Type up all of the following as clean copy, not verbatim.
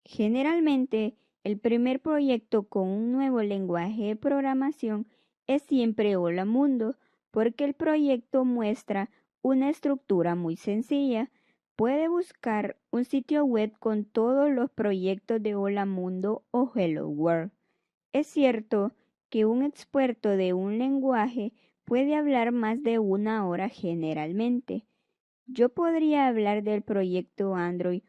Generalmente, el primer proyecto con un nuevo lenguaje de programación es siempre Hola Mundo, porque el proyecto muestra una estructura muy sencilla. Puede buscar un sitio web con todos los proyectos de Hola Mundo o Hello World. Es cierto que un experto de un lenguaje puede hablar más de una hora generalmente. Yo podría hablar del proyecto Android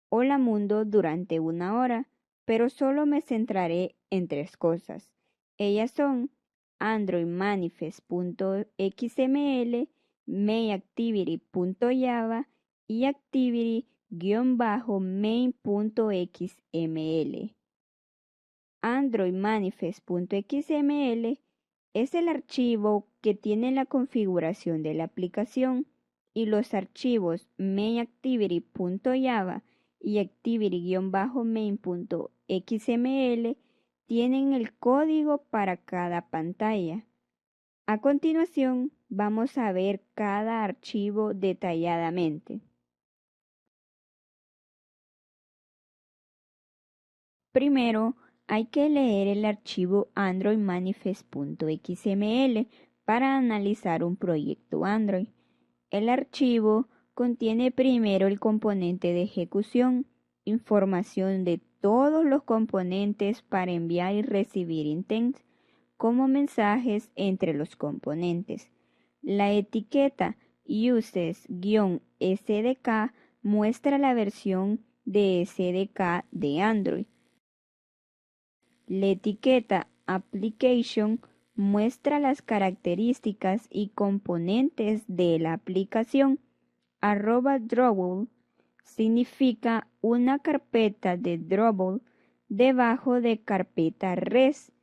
Hola Mundo durante una hora, pero solo me centraré en tres cosas. Ellas son Android Manifest.xml, MainActivity.java y Activity-main.xml. Android Manifest.xml es el archivo que tiene la configuración de la aplicación y los archivos MainActivity.java y Activity-main.xml tienen el código para cada pantalla. A continuación, vamos a ver cada archivo detalladamente. Primero, hay que leer el archivo Android Manifest.xml para analizar un proyecto Android. El archivo contiene primero el componente de ejecución, información de todos los componentes para enviar y recibir intents, como mensajes entre los componentes. La etiqueta uses-sdk muestra la versión de SDK de Android. La etiqueta Application muestra las características y componentes de la aplicación. @drawable significa una carpeta de Drawable debajo de carpeta res.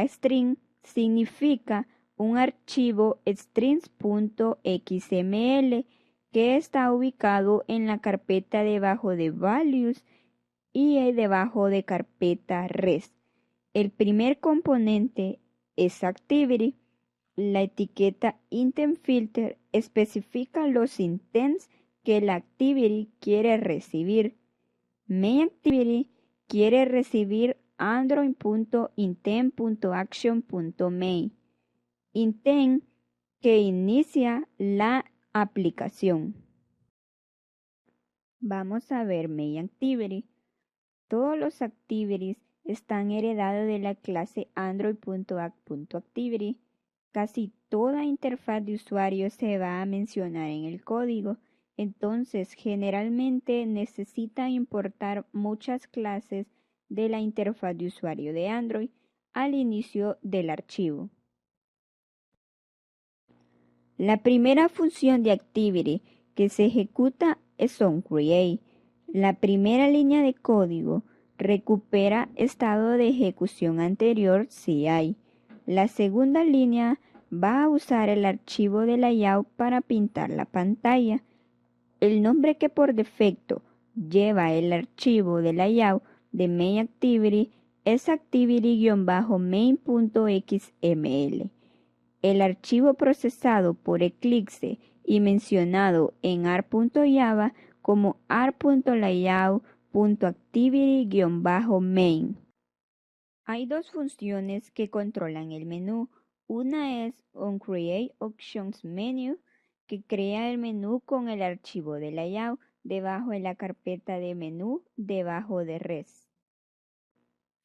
@string significa un archivo strings.xml que está ubicado en la carpeta debajo de values y debajo de carpeta res. El primer componente es Activity. La etiqueta IntentFilter especifica los intents que la Activity quiere recibir. MainActivity quiere recibir android.intent.action.main. Intent que inicia la aplicación. Vamos a ver MainActivity. Todos los activities están heredados de la clase android.act.activity. Casi toda interfaz de usuario se va a mencionar en el código, entonces generalmente necesita importar muchas clases de la interfaz de usuario de Android al inicio del archivo. La primera función de Activity que se ejecuta es onCreate. La primera línea de código recupera estado de ejecución anterior si hay. La segunda línea va a usar el archivo de layout para pintar la pantalla. El nombre que por defecto lleva el archivo de layout de MainActivity es activity-main.xml. El archivo procesado por Eclipse y mencionado en ARP.java como ARP.layout.activity-main. Hay dos funciones que controlan el menú. Una es onCreateOptions que crea el menú con el archivo de layout debajo de la carpeta de menú debajo de res.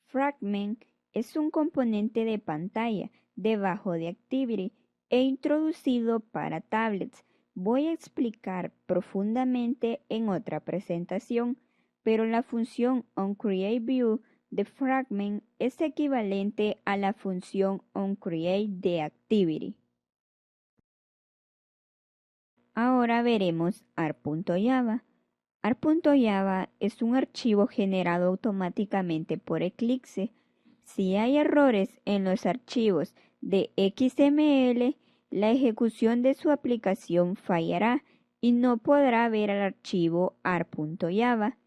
Fragment es un componente de pantalla debajo de Activity e introducido para tablets. Voy a explicar profundamente en otra presentación, pero la función onCreateView de Fragment es equivalente a la función onCreate de Activity. Ahora veremos ARP.java. ARP.java es un archivo generado automáticamente por Eclipse. Si hay errores en los archivos de XML, la ejecución de su aplicación fallará y no podrá ver el archivo ARP.java.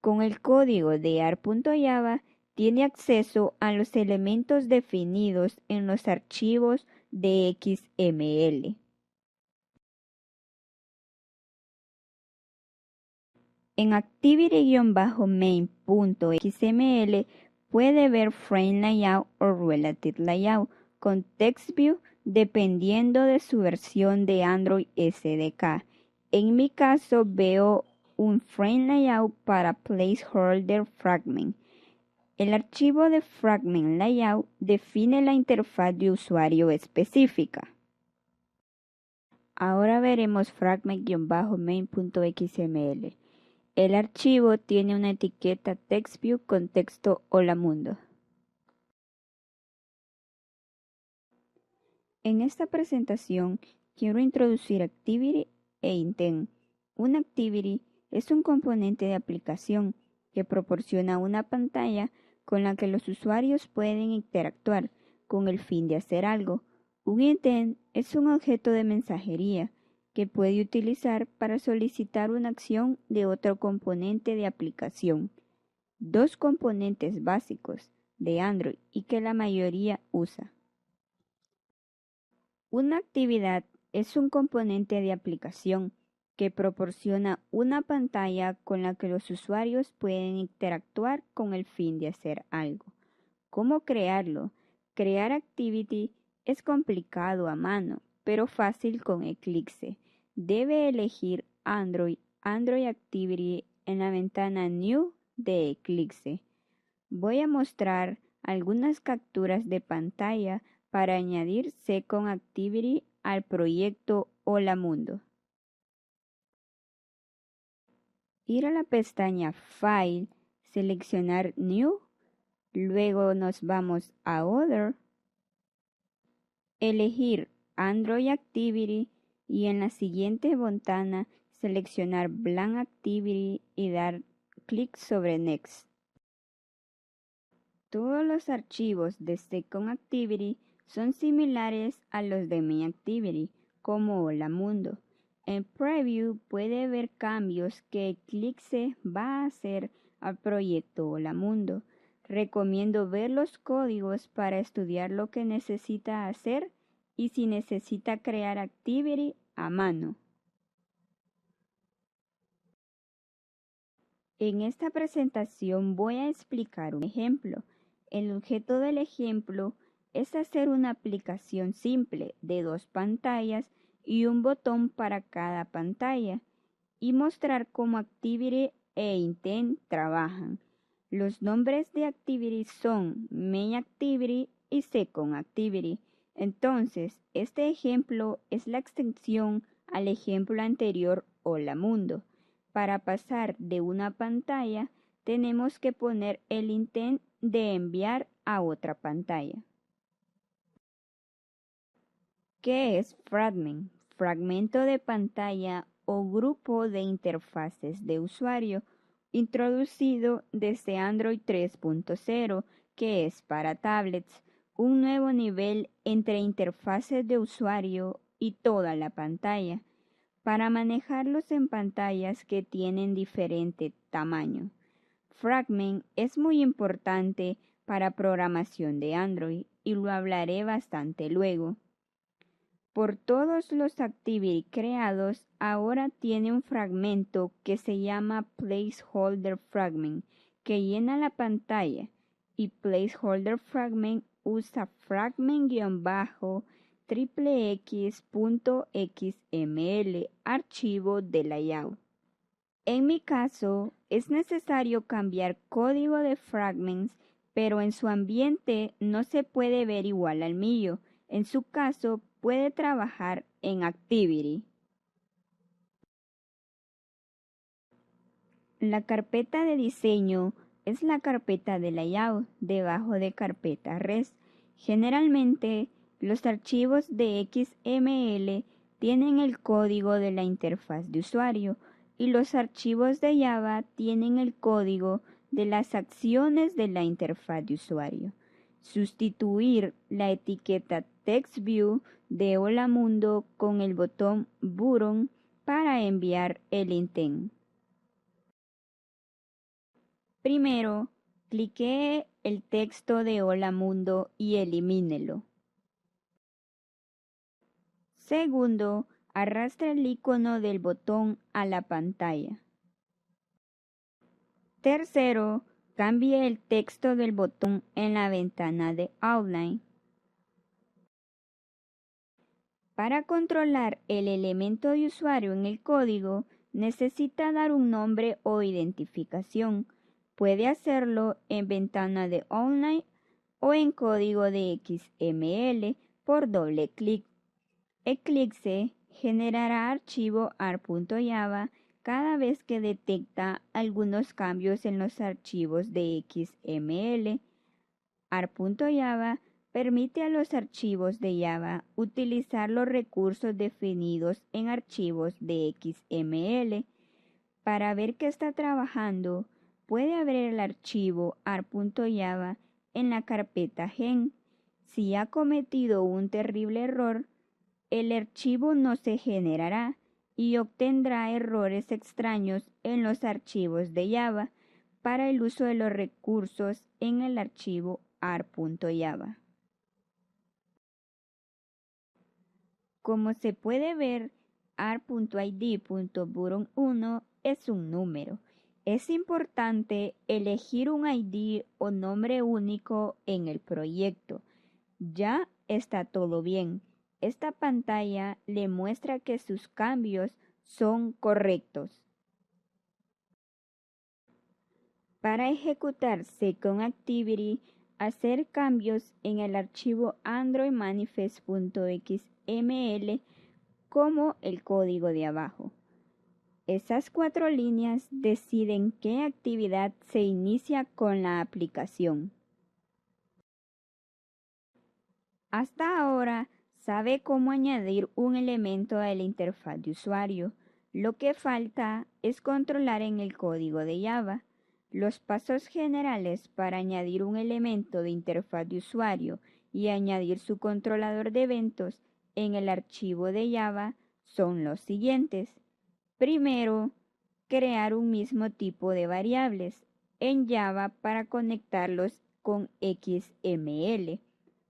Con el código de ARP.java tiene acceso a los elementos definidos en los archivos de XML. En activity-main.xml puede ver Frame Layout o Relative Layout con TextView dependiendo de su versión de Android SDK. En mi caso veo un Frame Layout para Placeholder Fragment. El archivo de Fragment Layout define la interfaz de usuario específica. Ahora veremos fragment-main.xml. El archivo tiene una etiqueta TextView con texto Hola Mundo. En esta presentación quiero introducir Activity e Intent. Un Activity es un componente de aplicación que proporciona una pantalla con la que los usuarios pueden interactuar con el fin de hacer algo. Un Intent es un objeto de mensajería que puede utilizar para solicitar una acción de otro componente de aplicación. Dos componentes básicos de Android y que la mayoría usa. Una actividad es un componente de aplicación que proporciona una pantalla con la que los usuarios pueden interactuar con el fin de hacer algo. ¿Cómo crearlo? Crear Activity es complicado a mano, pero fácil con Eclipse. Debe elegir Android Activity en la ventana New de Eclipse. Voy a mostrar algunas capturas de pantalla para añadir Second Activity al proyecto Hola Mundo. Ir a la pestaña File, seleccionar New, luego nos vamos a Other, elegir Android Activity y en la siguiente ventana seleccionar Blank Activity y dar clic sobre Next. Todos los archivos de Second Activity son similares a los de Main Activity, como Hola Mundo. En Preview puede ver cambios que Eclipse va a hacer al proyecto Hola Mundo. Recomiendo ver los códigos para estudiar lo que necesita hacer y si necesita crear Activity a mano. En esta presentación voy a explicar un ejemplo. El objeto del ejemplo es hacer una aplicación simple de dos pantallas y un botón para cada pantalla y mostrar cómo Activity e Intent trabajan. Los nombres de Activity son Main Activity y Second Activity. Entonces, este ejemplo es la extensión al ejemplo anterior Hola Mundo. Para pasar de una pantalla, tenemos que poner el intent de enviar a otra pantalla. ¿Qué es Fragment? Fragmento de pantalla o grupo de interfaces de usuario introducido desde Android 3.0, que es para tablets, un nuevo nivel entre interfaces de usuario y toda la pantalla, para manejarlos en pantallas que tienen diferente tamaño. Fragment es muy importante para programación de Android y lo hablaré bastante luego. Por todos los Activity creados, ahora tiene un fragmento que se llama Placeholder Fragment, que llena la pantalla, y Placeholder Fragment usa fragment-xxx.xml, archivo de layout. En mi caso, es necesario cambiar código de fragments, pero en su ambiente no se puede ver igual al mío. En su caso, puede trabajar en Activity. La carpeta de diseño es la carpeta de layout debajo de carpeta res. Generalmente, los archivos de XML tienen el código de la interfaz de usuario y los archivos de Java tienen el código de las acciones de la interfaz de usuario. Sustituir la etiqueta TextView de Hola Mundo con el botón Button para enviar el intent. Primero, clique el texto de Hola Mundo y elimínelo. Segundo, arrastra el icono del botón a la pantalla. Tercero, cambie el texto del botón en la ventana de Outline. Para controlar el elemento de usuario en el código, necesita dar un nombre o identificación. Puede hacerlo en ventana de Outline o en código de XML por doble clic. Eclipse generará archivo AR.java cada vez que detecta algunos cambios en los archivos de XML. AR.java permite a los archivos de Java utilizar los recursos definidos en archivos de XML. Para ver que está trabajando, puede abrir el archivo AR.java en la carpeta gen. Si ha cometido un terrible error, el archivo no se generará y obtendrá errores extraños en los archivos de Java para el uso de los recursos en el archivo AR.java. Como se puede ver, AR.id.button1 es un número. Es importante elegir un ID o nombre único en el proyecto. Ya está todo bien. Esta pantalla le muestra que sus cambios son correctos. Para ejecutar Second Activity, hacer cambios en el archivo androidmanifest.xml como el código de abajo. Esas 4 líneas deciden qué actividad se inicia con la aplicación. Hasta ahora sabe cómo añadir un elemento a la interfaz de usuario. Lo que falta es controlar en el código de Java. Los pasos generales para añadir un elemento de interfaz de usuario y añadir su controlador de eventos en el archivo de Java son los siguientes. Primero, crear un mismo tipo de variables en Java para conectarlos con XML.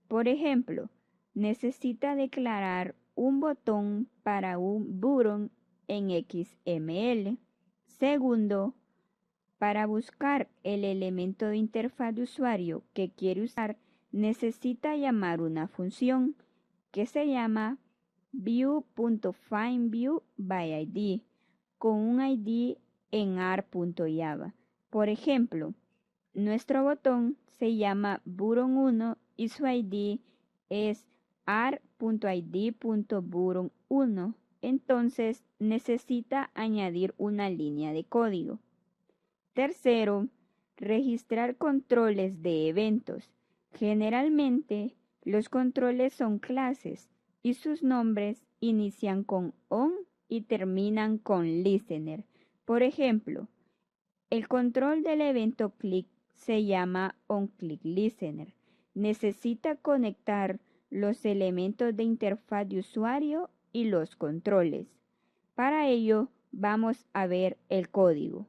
Por ejemplo, necesita declarar un botón para un button en XML. Segundo, para buscar el elemento de interfaz de usuario que quiere usar, necesita llamar una función que se llama view.findViewById con un ID en AR.java. Por ejemplo, nuestro botón se llama button1 y su ID es AR.id.button1. Entonces necesita añadir una línea de código. Tercero, registrar controles de eventos. Generalmente, los controles son clases y sus nombres inician con on y terminan con listener. Por ejemplo, el control del evento click se llama onClickListener. Necesita conectar los elementos de interfaz de usuario y los controles. Para ello, vamos a ver el código.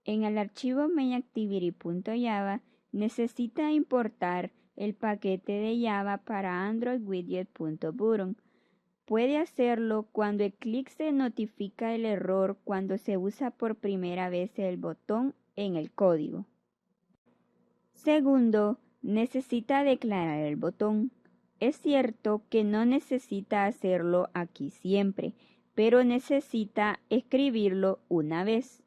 En el archivo mainActivity.java necesita importar el paquete de Java para AndroidWidget.button. Puede hacerlo cuando Eclipse notifica el error cuando se usa por primera vez el botón en el código. Segundo, necesita declarar el botón. Es cierto que no necesita hacerlo aquí siempre, pero necesita escribirlo una vez.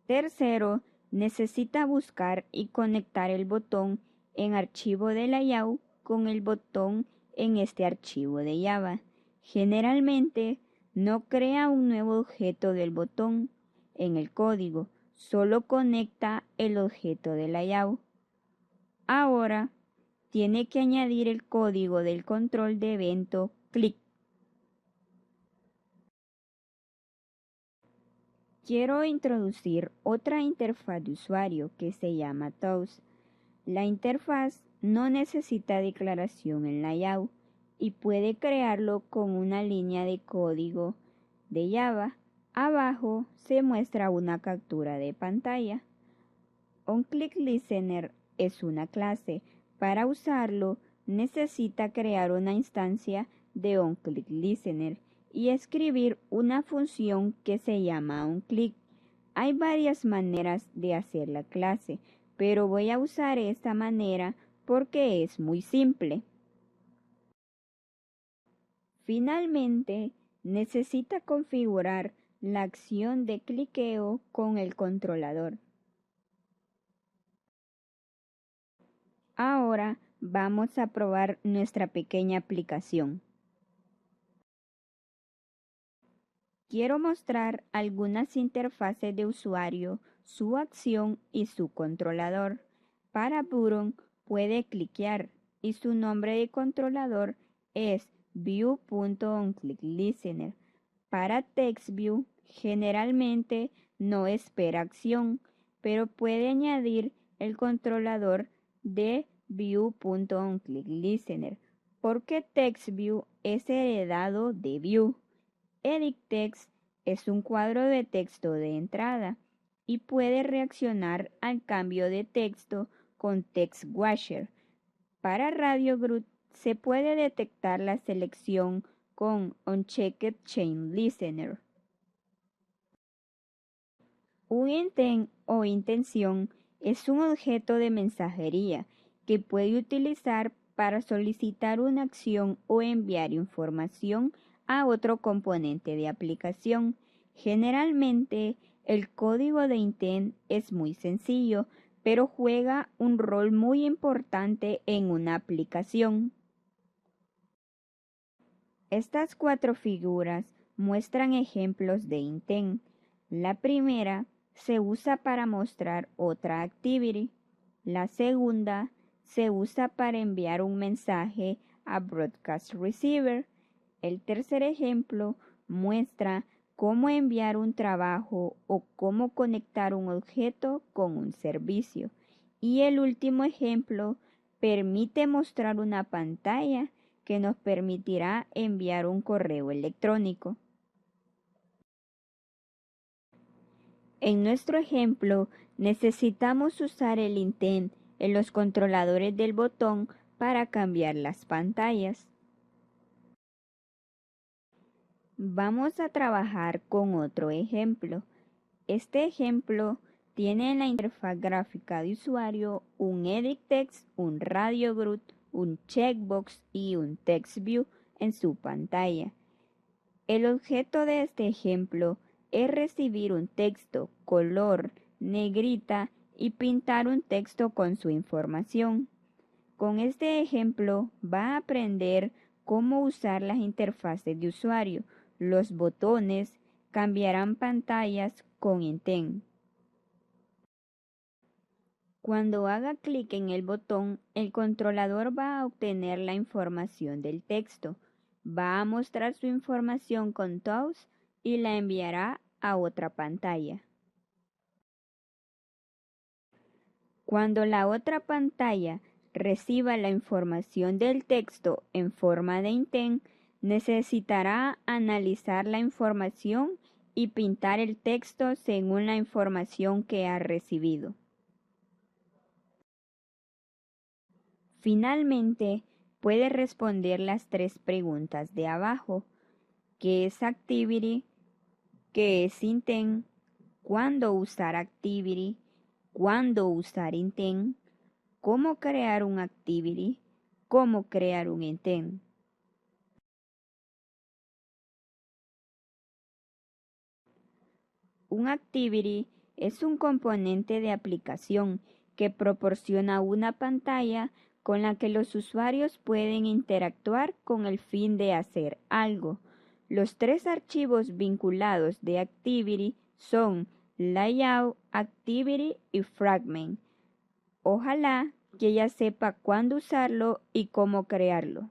Tercero, necesita buscar y conectar el botón en archivo de layout con el botón en este archivo de Java. Generalmente no crea un nuevo objeto del botón en el código, solo conecta el objeto de layout. Ahora tiene que añadir el código del control de evento click. Quiero introducir otra interfaz de usuario que se llama Toast. La interfaz no necesita declaración en layout y puede crearlo con una línea de código de Java. Abajo se muestra una captura de pantalla. OnClickListener es una clase. Para usarlo necesita crear una instancia de OnClickListener y escribir una función que se llama onClick. Hay varias maneras de hacer la clase, pero voy a usar esta manera porque es muy simple. Finalmente, necesita configurar la acción de cliqueo con el controlador. Ahora vamos a probar nuestra pequeña aplicación. Quiero mostrar algunas interfaces de usuario, su acción y su controlador. Para Button puede cliquear y su nombre de controlador es View.onClickListener. Para TextView generalmente no espera acción, pero puede añadir el controlador de View.onClickListener porque TextView es heredado de View. Edit Text es un cuadro de texto de entrada y puede reaccionar al cambio de texto con Text Washer. Para Radio Group se puede detectar la selección con Unchecked Chain Listener. Un intent o intención es un objeto de mensajería que puede utilizar para solicitar una acción o enviar información a otro componente de aplicación. Generalmente, el código de intent es muy sencillo, pero juega un rol muy importante en una aplicación. Estas 4 figuras muestran ejemplos de intent. La primera se usa para mostrar otra activity. La segunda se usa para enviar un mensaje a Broadcast Receiver. El tercer ejemplo muestra cómo enviar un trabajo o cómo conectar un objeto con un servicio. Y el último ejemplo permite mostrar una pantalla que nos permitirá enviar un correo electrónico. En nuestro ejemplo, necesitamos usar el intent en los controladores del botón para cambiar las pantallas. Vamos a trabajar con otro ejemplo. Este ejemplo tiene en la interfaz gráfica de usuario un Edit Text, un Radio Group, un checkbox y un Text View en su pantalla. El objeto de este ejemplo es recibir un texto, color, negrita y pintar un texto con su información. Con este ejemplo va a aprender cómo usar las interfaces de usuario. Los botones cambiarán pantallas con intent. Cuando haga clic en el botón, el controlador va a obtener la información del texto. Va a mostrar su información con toast y la enviará a otra pantalla. Cuando la otra pantalla reciba la información del texto en forma de intent, necesitará analizar la información y pintar el texto según la información que ha recibido. Finalmente, puede responder las 3 preguntas de abajo. ¿Qué es Activity? ¿Qué es Intent? ¿Cuándo usar Activity? ¿Cuándo usar Intent? ¿Cómo crear un Activity? ¿Cómo crear un Intent? Un Activity es un componente de aplicación que proporciona una pantalla con la que los usuarios pueden interactuar con el fin de hacer algo. Los 3 archivos vinculados de Activity son Layout, Activity y Fragment. Ojalá que ya sepa cuándo usarlo y cómo crearlo.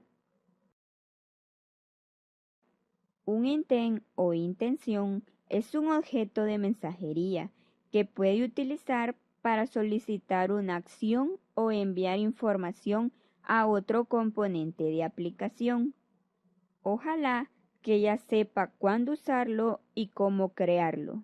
Un intent o intención es un objeto de mensajería que puede utilizar para solicitar una acción o enviar información a otro componente de aplicación. Ojalá que ya sepa cuándo usarlo y cómo crearlo.